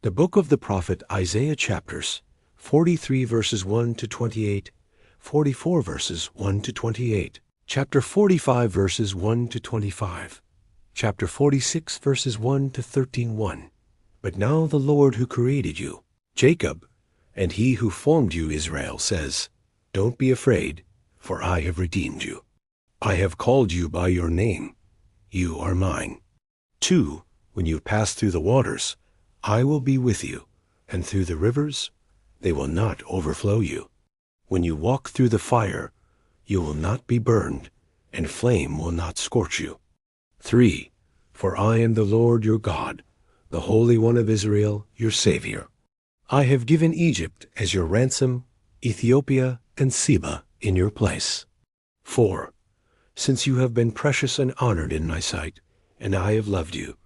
The book of the prophet Isaiah, chapters 43 verses 1 to 28, 44 verses 1 to 28, chapter 45 verses 1 to 25, chapter 46 verses 1 to 13:1. But now the Lord who created you, Jacob, and he who formed you, Israel, says, Don't be afraid, for I have redeemed you. I have called you by your name. You are mine. 2. When you pass through the waters, I will be with you, and through the rivers, they will not overflow you. When you walk through the fire, you will not be burned, and flame will not scorch you. 3. For I am the Lord your God, the Holy One of Israel, your Savior. I have given Egypt as your ransom, Ethiopia and Seba in your place. 4. Since you have been precious and honored in my sight, and I have loved you,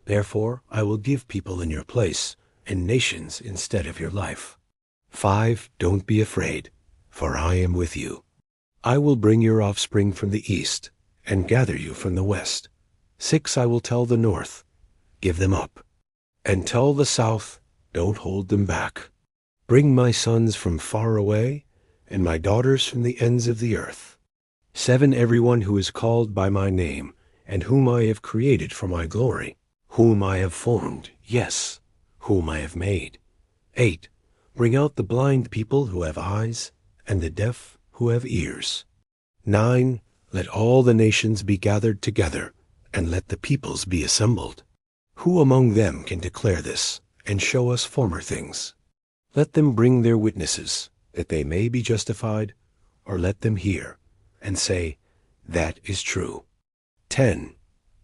therefore I will give people in your place, and nations instead of your life. 5. Don't be afraid, for I am with you. I will bring your offspring from the east, and gather you from the west. 6. I will tell the north, Give them up, and tell the south, Don't hold them back. Bring my sons from far away, and my daughters from the ends of the earth. 7. Everyone who is called by my name, and whom I have created for my glory, whom I have formed, yes, whom I have made. 8. Bring out the blind people who have eyes, and the deaf who have ears. 9. Let all the nations be gathered together, and let the peoples be assembled. Who among them can declare this, and show us former things? Let them bring their witnesses, that they may be justified, or let them hear, and say, That is true. 10.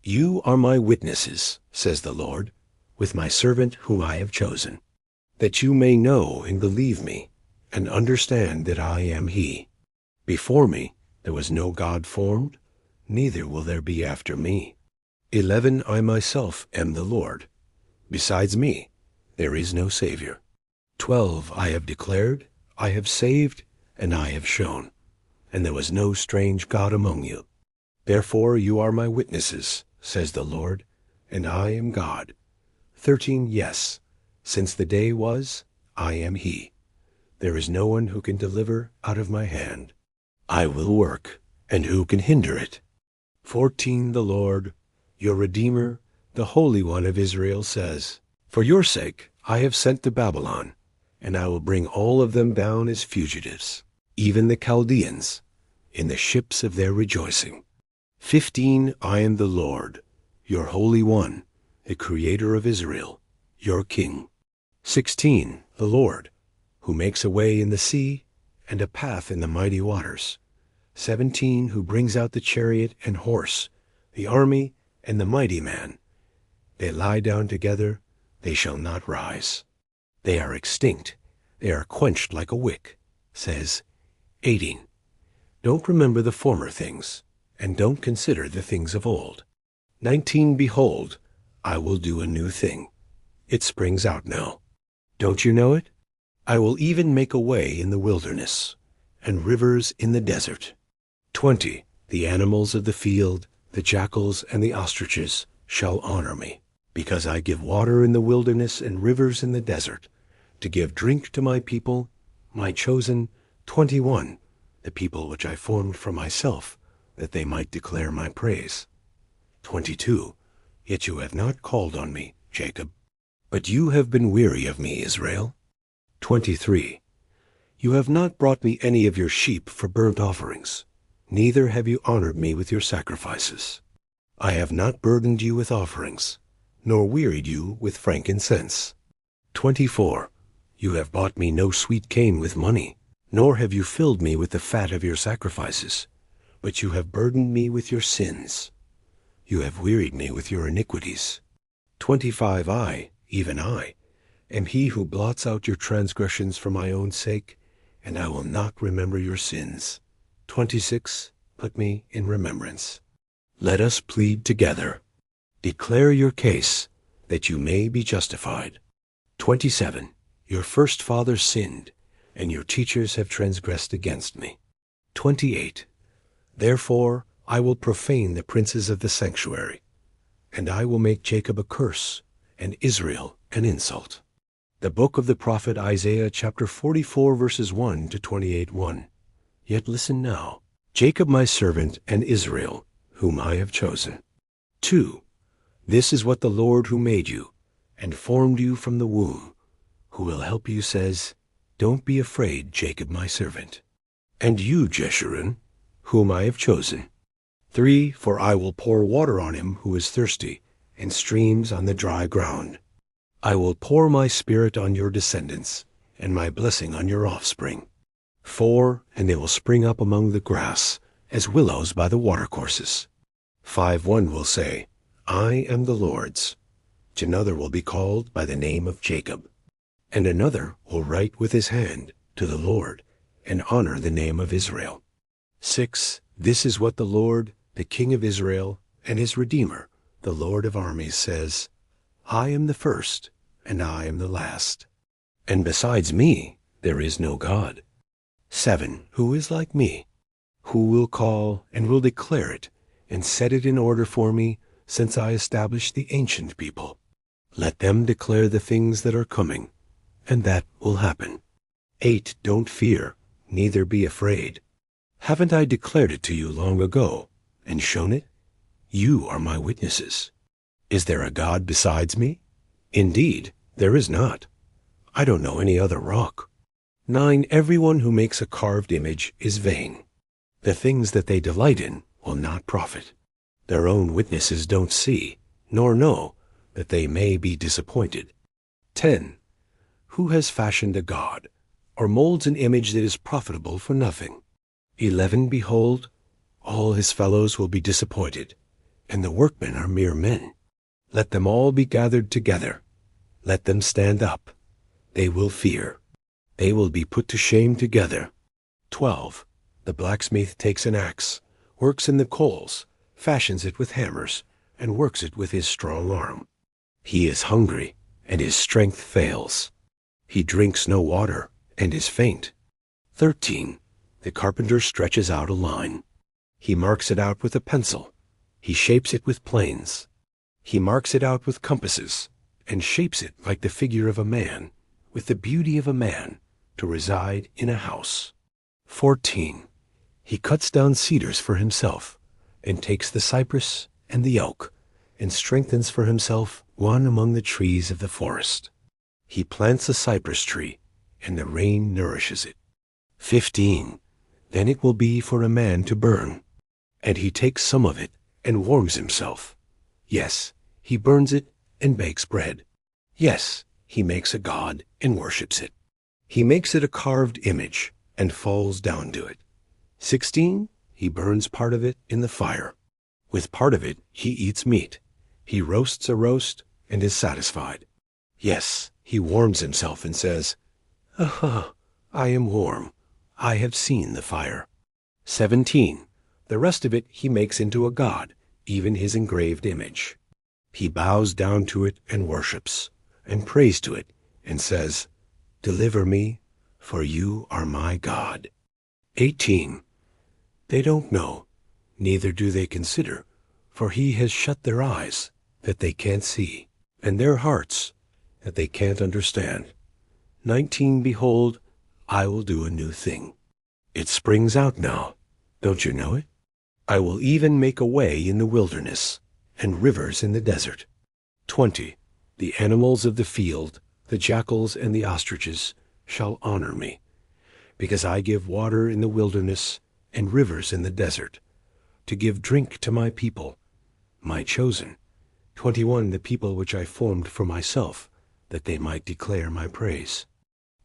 You are my witnesses, says the Lord, with my servant whom I have chosen, that you may know and believe me, and understand that I am he. Before me there was no God formed, neither will there be after me. 11. I myself am the Lord. Besides me, there is no Savior. 12. I have declared, I have saved, and I have shown, and there was no strange God among you. Therefore you are my witnesses, says the Lord, and I am God. 13. Yes, since the day was, I am he. There is no one who can deliver out of my hand. I will work, and who can hinder it? 14. The Lord, your Redeemer, the Holy One of Israel, says, For your sake I have sent to Babylon, and I will bring all of them down as fugitives, even the Chaldeans, in the ships of their rejoicing. 15. I am the Lord, your Holy One, the Creator of Israel, your King. 16. The Lord, who makes a way in the sea, and a path in the mighty waters. 17. Who brings out the chariot and horse, the army and the mighty man. They lie down together, they shall not rise. They are extinct, they are quenched like a wick, says 18. Don't remember the former things, and don't consider the things of old. 19. Behold, I will do a new thing. It springs out now. Don't you know it? I will even make a way in the wilderness, and rivers in the desert. 20. The animals of the field, the jackals and the ostriches, shall honor me, because I give water in the wilderness and rivers in the desert, to give drink to my people, my chosen. 21. The people which I formed for myself, that they might declare my praise. 22. Yet you have not called on me, Jacob, but you have been weary of me, Israel. 23. You have not brought me any of your sheep for burnt offerings, neither have you honored me with your sacrifices. I have not burdened you with offerings, nor wearied you with frankincense. 24. You have bought me no sweet cane with money, nor have you filled me with the fat of your sacrifices, but you have burdened me with your sins. You have wearied me with your iniquities. 25. I, even I, am he who blots out your transgressions for my own sake, and I will not remember your sins. 26. Put me in remembrance. Let us plead together. Declare your case, that you may be justified. 27. Your first fathers sinned, and your teachers have transgressed against me. 28. Therefore I will profane the princes of the sanctuary, and I will make Jacob a curse, and Israel an insult. The book of the prophet Isaiah, chapter 44, verses 1 to 28, 1. Yet listen now. Jacob my servant, and Israel, whom I have chosen. 2. This is what the Lord who made you, and formed you from the womb, who will help you, says, Don't be afraid, Jacob my servant. And you, Jeshurun, whom I have chosen. 3. For I will pour water on him who is thirsty, and streams on the dry ground. I will pour my spirit on your descendants, and my blessing on your offspring. 4. And they will spring up among the grass, as willows by the watercourses. 5. One will say, I am the Lord's. Another will be called by the name of Jacob. And another will write with his hand to the Lord, and honor the name of Israel. 6. This is what the Lord, the King of Israel, and his Redeemer, the Lord of armies, says, I am the first, and I am the last. And besides me, there is no God. 7. Who is like me? Who will call and will declare it, and set it in order for me, since I established the ancient people? Let them declare the things that are coming, and that will happen. 8. Don't fear, neither be afraid. Haven't I declared it to you long ago, and shown it? You are my witnesses. Is there a God besides me? Indeed, there is not. I don't know any other rock. 9. Everyone who makes a carved image is vain. The things that they delight in will not profit. Their own witnesses don't see, nor know, that they may be disappointed. 10. Who has fashioned a god, or molds an image that is profitable for nothing? 11. Behold, all his fellows will be disappointed, and the workmen are mere men. Let them all be gathered together. Let them stand up. They will fear. They will be put to shame together. 12. The blacksmith takes an axe, works in the coals, fashions it with hammers, and works it with his strong arm. He is hungry, and his strength fails. He drinks no water, and is faint. 13. The carpenter stretches out a line. He marks it out with a pencil. He shapes it with planes. He marks it out with compasses, and shapes it like the figure of a man, with the beauty of a man, to reside in a house. 14. He cuts down cedars for himself, and takes the cypress and the oak, and strengthens for himself one among the trees of the forest. He plants a cypress tree, and the rain nourishes it. 15. Then it will be for a man to burn, and he takes some of it, and warms himself. Yes, he burns it, and bakes bread. Yes, he makes a god, and worships it. He makes it a carved image, and falls down to it. 16. He burns part of it in the fire. With part of it he eats meat. He roasts a roast, and is satisfied. Yes, he warms himself and says, Aha, I am warm. I have seen the fire. 17. The rest of it he makes into a god, even his engraved image. He bows down to it and worships, and prays to it, and says, Deliver me, for you are my God. 18. They don't know, neither do they consider, for he has shut their eyes, that they can't see, and their hearts, that they can't understand. 19. Behold, I will do a new thing. It springs out now. Don't you know it? I will even make a way in the wilderness, and rivers in the desert. 20. The animals of the field, the jackals and the ostriches, shall honor me, because I give water in the wilderness and rivers in the desert, to give drink to my people, my chosen. 21. The people which I formed for myself, that they might declare my praise.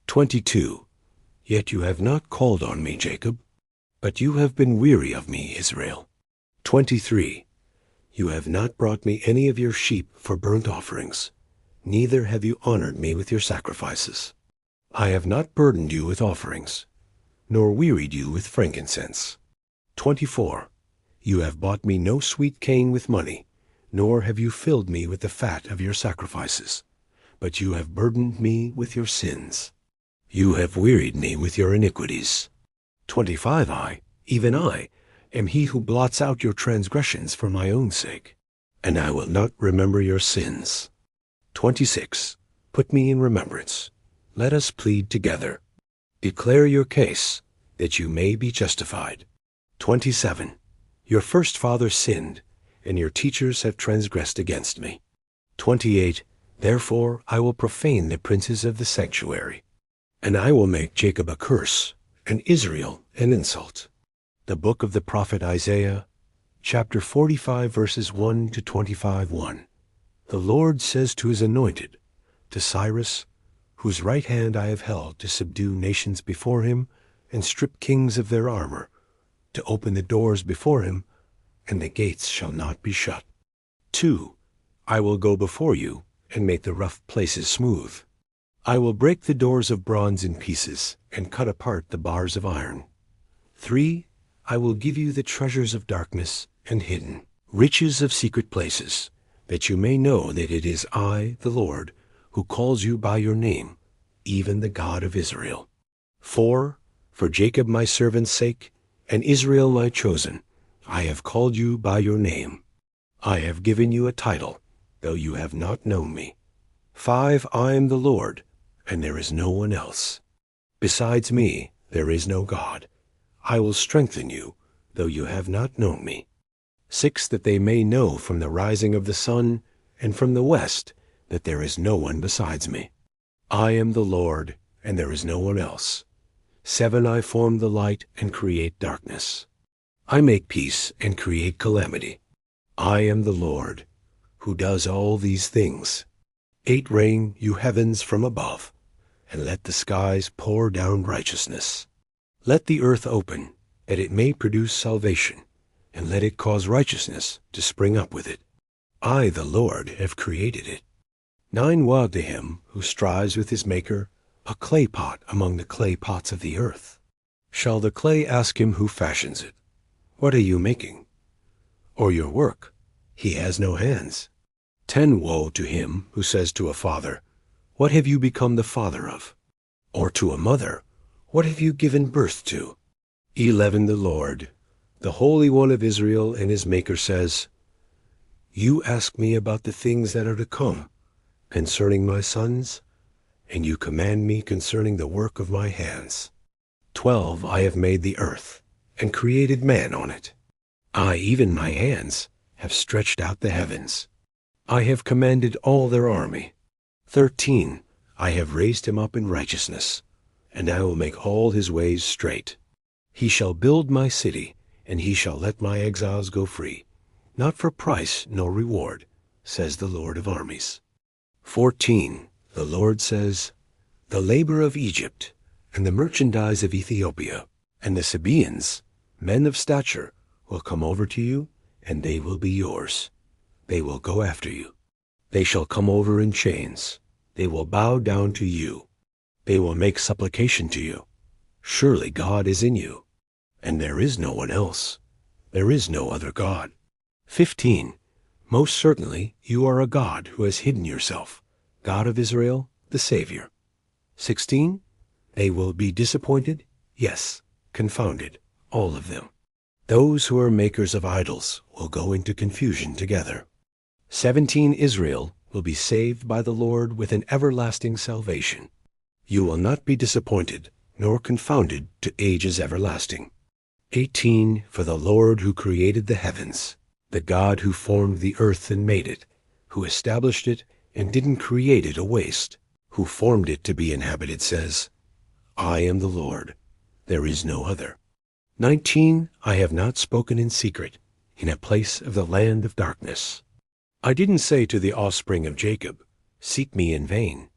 22. Yet you have not called on me, Jacob, but you have been weary of me, Israel. 23. You have not brought me any of your sheep for burnt offerings, neither have you honored me with your sacrifices. I have not burdened you with offerings, nor wearied you with frankincense. 24. You have bought me no sweet cane with money, nor have you filled me with the fat of your sacrifices, but you have burdened me with your sins. You have wearied me with your iniquities. 25. I, even I, am he who blots out your transgressions for my own sake, and I will not remember your sins. 26. Put me in remembrance. Let us plead together. Declare your case, that you may be justified. 27. Your first father sinned, and your teachers have transgressed against me. 28. Therefore I will profane the princes of the sanctuary, and I will make Jacob a curse, and Israel an insult. The book of the prophet Isaiah, chapter 45, verses 1 to 25:1. The Lord says to his anointed, to Cyrus, whose right hand I have held to subdue nations before him and strip kings of their armor, to open the doors before him, and the gates shall not be shut. 2. I will go before you and make the rough places smooth. I will break the doors of bronze in pieces and cut apart the bars of iron. 3. I will give you the treasures of darkness and hidden riches of secret places, that you may know that it is I, the Lord, who calls you by your name, even the God of Israel. 4. For Jacob my servant's sake, and Israel my chosen, I have called you by your name. I have given you a title, though you have not known me. 5. I am the Lord, and there is no one else. Besides me, there is no God. I will strengthen you, though you have not known me. 6. That they may know from the rising of the sun and from the west that there is no one besides me. I am the Lord, and there is no one else. 7. I form the light and create darkness. I make peace and create calamity. I am the Lord, who does all these things. 8. Rain, you heavens, from above, and let the skies pour down righteousness. Let the earth open, that it may produce salvation, and let it cause righteousness to spring up with it. I, the Lord, have created it. 9. Woe to him who strives with his maker, a clay pot among the clay pots of the earth. Shall the clay ask him who fashions it, what are you making? Or your work, he has no hands. 10. Woe to him who says to a father, what have you become the father of? Or to a mother, what have you given birth to? 11. The Lord, the Holy One of Israel and his Maker says, you ask me about the things that are to come, concerning my sons, and you command me concerning the work of my hands. 12. I have made the earth, and created man on it. I, even my hands, have stretched out the heavens. I have commanded all their army. 13. I have raised him up in righteousness, and I will make all his ways straight. He shall build my city, and he shall let my exiles go free, not for price nor reward, says the Lord of armies. 14. The Lord says, the labor of Egypt, and the merchandise of Ethiopia, and the Sabaeans, men of stature, will come over to you, and they will be yours. They will go after you. They shall come over in chains. They will bow down to you. They will make supplication to you. Surely God is in you, and there is no one else. There is no other God. 15. Most certainly you are a God who has hidden yourself, God of Israel, the Savior. 16. They will be disappointed, yes, confounded, all of them. Those who are makers of idols will go into confusion together. 17. Israel will be saved by the Lord with an everlasting salvation. You will not be disappointed, nor confounded to ages everlasting. 18. For the Lord who created the heavens, the God who formed the earth and made it, who established it and didn't create it a waste, who formed it to be inhabited, says, I am the Lord, there is no other. 19. I have not spoken in secret, in a place of the land of darkness. I didn't say to the offspring of Jacob, seek me in vain.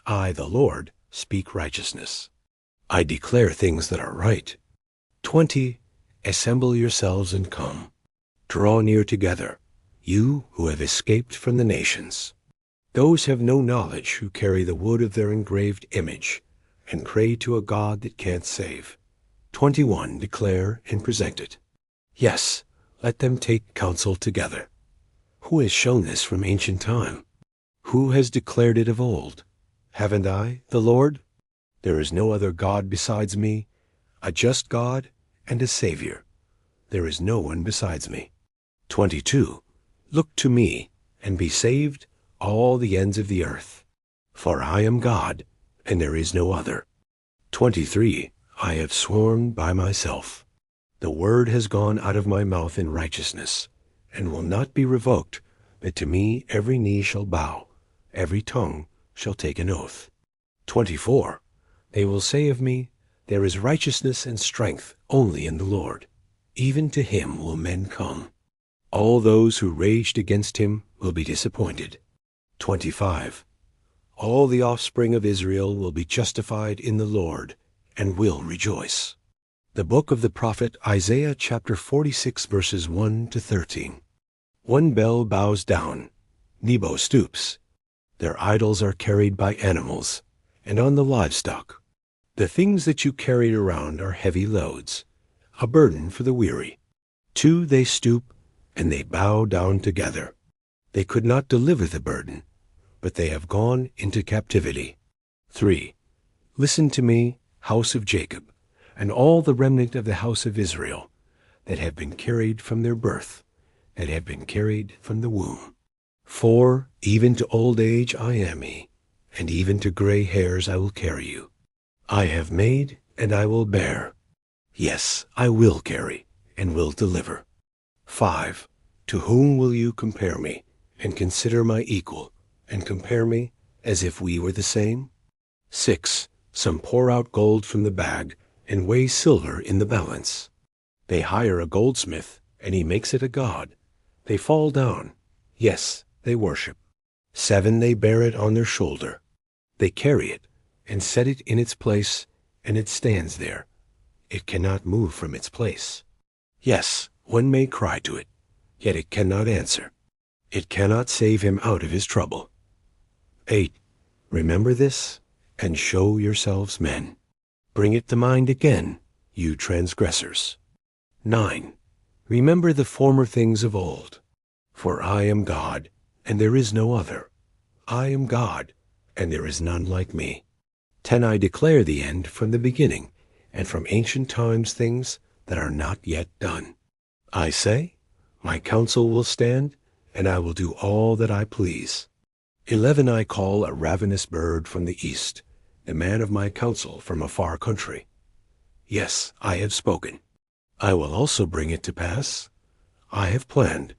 I, the Lord, speak righteousness. I declare things that are right. 20. Assemble yourselves and come. Draw near together, you who have escaped from the nations. Those have no knowledge who carry the wood of their engraved image and pray to a God that can't save. 21. Declare and present it. Yes, let them take counsel together. Who has shown this from ancient time? Who has declared it of old? Haven't I, the Lord? There is no other God besides me, a just God and a Savior. There is no one besides me. 22. Look to me, and be saved, all the ends of the earth. For I am God, and there is no other. 23. I have sworn by myself. The word has gone out of my mouth in righteousness, and will not be revoked, that to me every knee shall bow, every tongue shall take an oath. 24. They will say of me, there is righteousness and strength only in the Lord. Even to him will men come. All those who raged against him will be disappointed. 25. All the offspring of Israel will be justified in the Lord, and will rejoice. The book of the prophet Isaiah, chapter 46, verses 1 to 13. One bell bows down, Nebo stoops. Their idols are carried by animals, and on the livestock. The things that you carried around are heavy loads, a burden for the weary. 2, they stoop, and they bow down together. They could not deliver the burden, but they have gone into captivity. 3, listen to me, house of Jacob, and all the remnant of the house of Israel, that have been carried from their birth, that have been carried from the womb. 4, even to old age I am he, and even to gray hairs I will carry you. I have made, and I will bear. Yes, I will carry, and will deliver. 5, to whom will you compare me, and consider my equal, and compare me as if we were the same? 6, some pour out gold from the bag, and weigh silver in the balance. They hire a goldsmith, and he makes it a god. They fall down. Yes, they worship. 7, they bear it on their shoulder. They carry it, and set it in its place, and it stands there. It cannot move from its place. Yes, one may cry to it, yet it cannot answer. It cannot save him out of his trouble. 8, remember this, and show yourselves men. Bring it to mind again, you transgressors. 9, remember the former things of old. For I am God, and there is no other. I am God, and there is none like me. 10, I declare the end from the beginning, and from ancient times things that are not yet done. I say, my counsel will stand, and I will do all that I please. 11, I call a ravenous bird from the east, the man of my counsel from a far country. Yes, I have spoken. I will also bring it to pass. I have planned.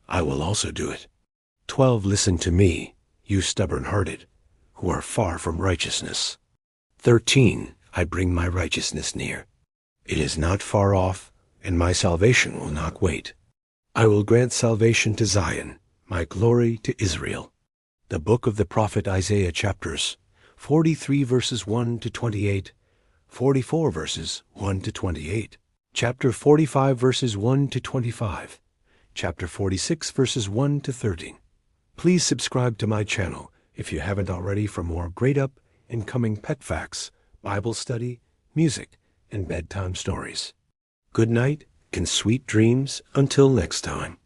I will also do it. 12, listen to me, you stubborn-hearted, who are far from righteousness. 13, I bring my righteousness near. It is not far off, and my salvation will not wait. I will grant salvation to Zion, my glory to Israel. The book of the prophet Isaiah, chapters 43 verses 1 to 28, 44 verses 1 to 28, chapter 45 verses 1 to 25, chapter 46 verses 1 to 13. Please subscribe to my channel if you haven't already for more great up and coming pet facts, Bible study, music, and bedtime stories. Good night and sweet dreams until next time.